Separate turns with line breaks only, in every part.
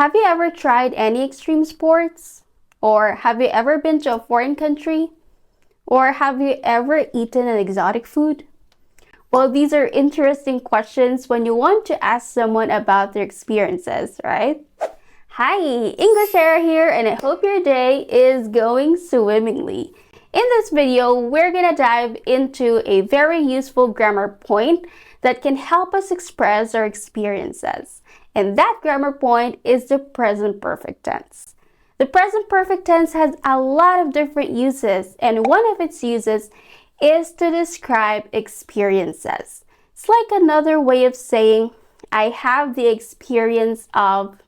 Have you ever tried any extreme sports? Or have you ever been to a foreign country? Or have you ever eaten an exotic food? Well, these are interesting questions when you want to ask someone about their experiences, right? Hi, ENGLISHERA here, and I hope your day is going swimmingly. In this video, we're gonna dive into a very useful grammar point that can help us express our experiences. And that grammar point is the present perfect tense. The present perfect tense has a lot of different uses, and one of its uses is to describe experiences. It's like another way of saying, I have the experience of.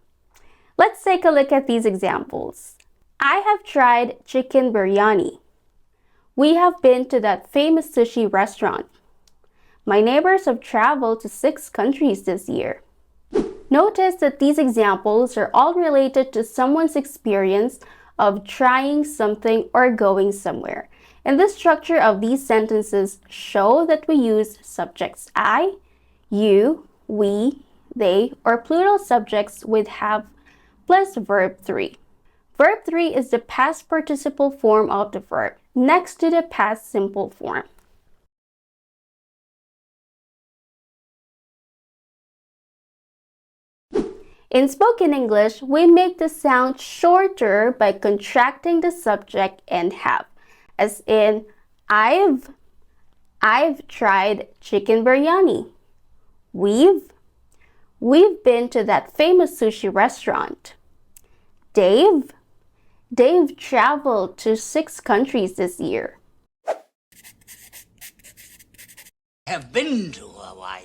Let's take a look at these examples. I have tried chicken biryani. We have been to that famous sushi restaurant. My neighbors have traveled to 6 countries this year. Notice that these examples are all related to someone's experience of trying something or going somewhere. And the structure of these sentences show that we use subjects I, you, we, they, or plural subjects with have plus verb 3. Verb 3 is the past participle form of the verb next to the past simple form. In spoken English, we make the sound shorter by contracting the subject and have, as in I've tried chicken biryani. We've been to that famous sushi restaurant. Dave traveled to 6 countries this year.
Have been to Hawaii.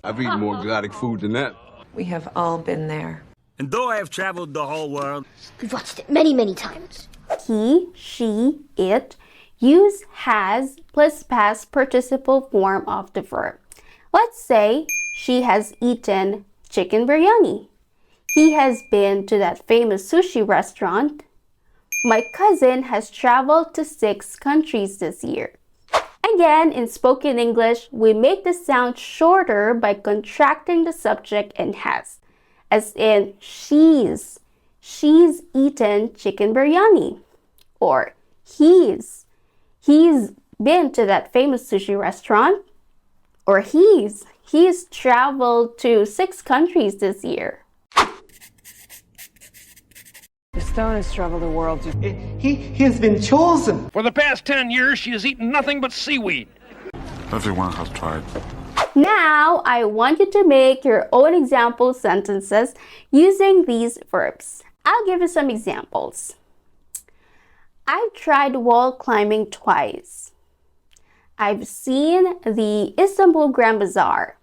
I've eaten more exotic food than that.
We have all been there.
And though I have traveled the whole world,
we've watched it many, many times.
He, she, it use has plus past participle form of the verb. Let's say she has eaten chicken biryani. He has been to that famous sushi restaurant. My cousin has traveled to 6 countries this year. Again, in spoken English, we make the sound shorter by contracting the subject and has, as in she's eaten chicken biryani, or he's been to that famous sushi restaurant, or he's traveled to 6 countries this year.
The stone has traveled the world.
He has been chosen.
For the past 10 years, she has eaten nothing but seaweed.
Everyone has tried.
Now, I want you to make your own example sentences using these verbs. I'll give you some examples. I've tried wall climbing twice. I've seen the Istanbul Grand Bazaar.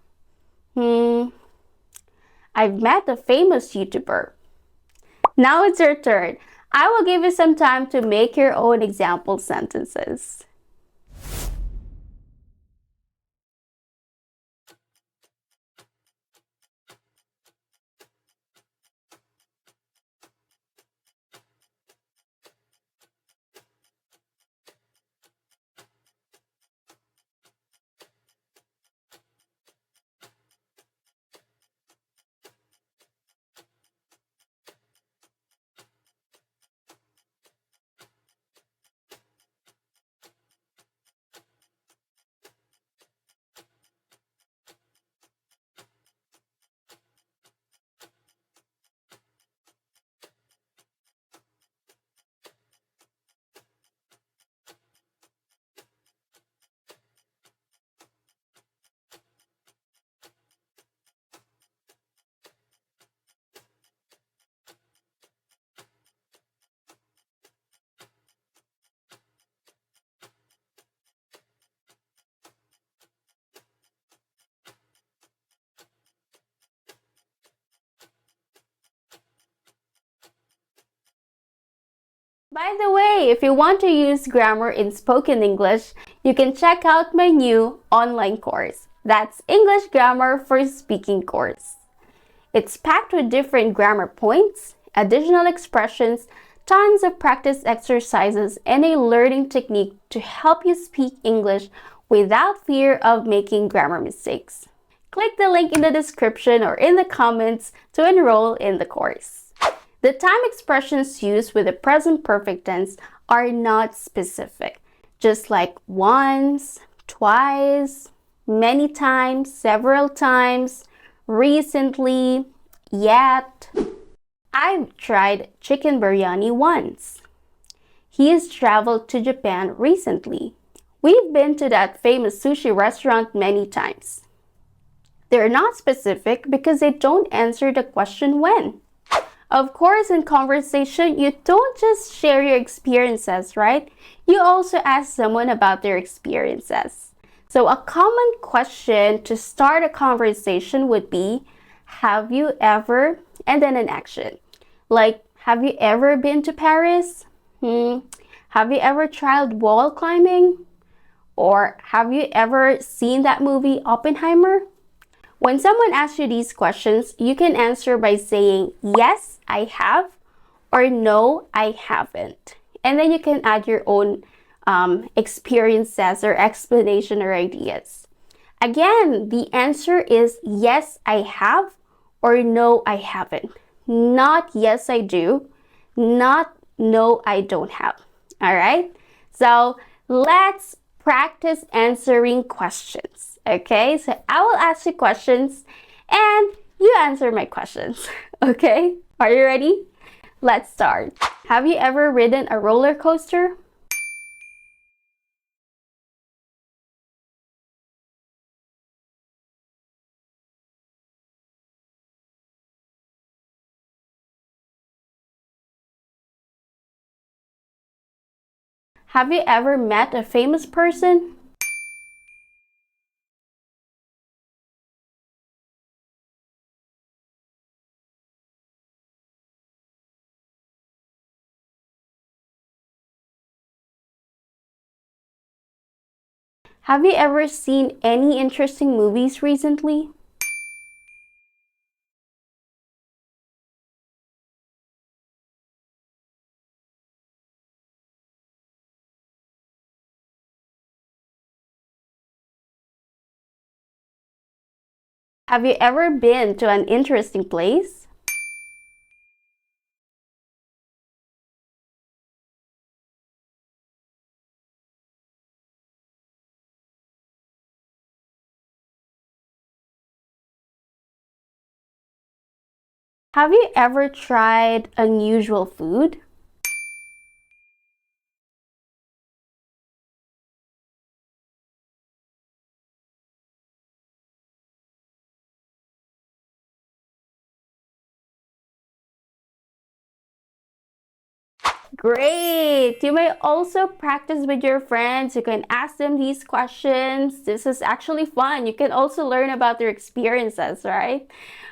I've met a famous YouTuber. Now it's your turn. I will give you some time to make your own example sentences. By the way, if you want to use grammar in spoken English, you can check out my new online course. That's English Grammar for Speaking course. It's packed with different grammar points, additional expressions, tons of practice exercises, and a learning technique to help you speak English without fear of making grammar mistakes. Click the link in the description or in the comments to enroll in the course. The time expressions used with the present perfect tense are not specific, just like once, twice, many times, several times, recently, yet. I've tried chicken biryani once. He has traveled to Japan recently. We've been to that famous sushi restaurant many times. They're not specific because they don't answer the question when. Of course, in conversation, you don't just share your experiences, right? You also ask someone about their experiences. So a common question to start a conversation would be, have you ever, and then an action. Like, have you ever been to Paris? Have you ever tried wall climbing? Or have you ever seen that movie Oppenheimer? When someone asks you these questions, you can answer by saying, yes, I have, or no, I haven't. And then you can add your own experiences or explanation or ideas. Again, the answer is yes, I have, or no, I haven't. Not yes, I do, not no, I don't have. All right? So let's practice answering questions. Okay, so I will ask you questions and you answer my questions. Okay, are you ready? Let's start. Have you ever ridden a roller coaster? Have you ever met a famous person? Have you ever seen any interesting movies recently? Have you ever been to an interesting place? Have you ever tried unusual food? Great! You may also practice with your friends. You can ask them these questions. This is actually fun. You can also learn about their experiences, right?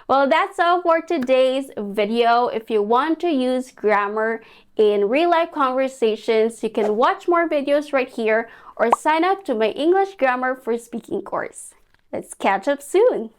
Well, that's all for today's video. If you want to use grammar in real-life conversations, you can watch more videos right here or sign up to my English Grammar for Speaking course. Let's catch up soon!